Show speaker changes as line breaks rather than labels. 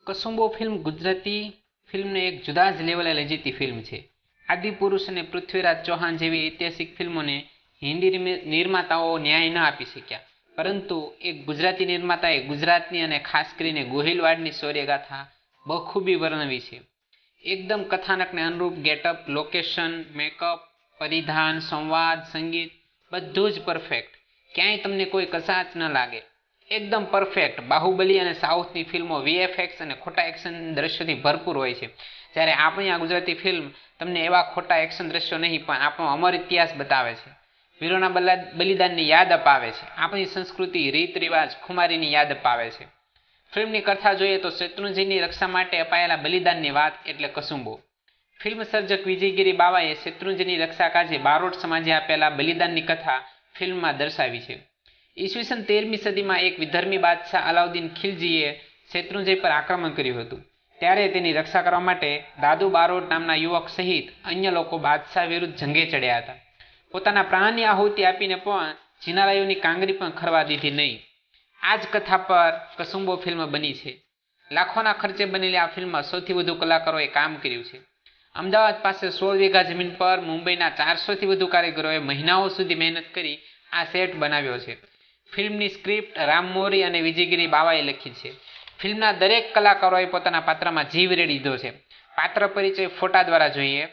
કસુંબો film Gujarati ફિલ્મને એક જુદા જ લેવલે લઈ જતી ફિલ્મ છે. આદિપુરુષ અને પૃથ્વીરાજ ચૌહાણ જેવી ઐતિહાસિક ફિલ્મોને હિન્દી નિર્માતાઓ ન્યાય ન આપી શક્યા, પરંતુ એક ગુજરાતી નિર્માતાએ ગુજરાતની અને ખાસ કરીને ગોહિલવાડની શૌર્યગાથા બખૂબી વર્ણવી છે. એકદમ કથાનકને અનુરૂપ ગેટઅપ, લોકેશન, મેકઅપ, પરિધાન, સંવાદ, સંગીત બધું જ પરફેક્ટ. ક્યાંય તમને કોઈ કચાશ ન લાગે. એકદમ પરફેક્ટ. બાહુબલી અને સાઉથની ફિલ્મો વીએફએક્સ અને ખોટા એક્શન દ્રશ્યોથી ભરપૂર હોય છે, જ્યારે આપણી આ ગુજરાતી ફિલ્મ તમને એવા ખોટા એક્શન દ્રશ્યો નહીં પણ આપણો અમર ઇતિહાસ બતાવે છે, વીરોના બલિદાનની યાદ અપાવે છે, આપણી સંસ્કૃતિ, રીત રિવાજ, ખુમારીની યાદ અપાવે છે. ફિલ્મની કથા જોઈએ તો શેત્રુંજીની રક્ષા માટે અપાયેલા બલિદાનની વાત એટલે કસુંબો. ફિલ્મ સર્જક વિજયગીરી બાવાએ શેત્રુંજીની રક્ષા કાજે બારોટ સમાજે આપેલા બલિદાનની કથા ફિલ્મમાં દર્શાવી છે. ઈસવીસન 13મી સદીમાં એક વિધર્મી બાદશાહ અલાઉદ્દીન ખિલજીએ શેત્રુંજય પર આક્રમણ કર્યું હતું. ત્યારે તેની રક્ષા કરવા માટે દાદુ બારોટ નામના યુવક સહિત અન્ય લોકો બાદશાહ વિરુદ્ધ જંગે ચડ્યા હતા. પોતાના પ્રાણની આહુતિ આપીને પણ જીનાલયોની કાંગરી પણ ખરવા દીધી નહીં. આ જ કથા પર કસુંબો ફિલ્મ બની છે. લાખોના ખર્ચે બનેલી આ ફિલ્મમાં સૌથી વધુ કલાકારોએ કામ કર્યું છે. અમદાવાદ પાસે 16 વીઘા જમીન પર મુંબઈના 400થી વધુ કારીગરોએ મહિનાઓ સુધી મહેનત કરી આ સેટ બનાવ્યો છે. ફિલ્મની સ્ક્રિપ્ટ રામ મોરી અને વિજયગીરી બાવાએ લખી છે. ફિલ્મના દરેક કલાકારોએ પોતાના પાત્રમાં જીવ રેડી દીધો છે. પાત્ર પરિચય ફોટા દ્વારા જોઈએ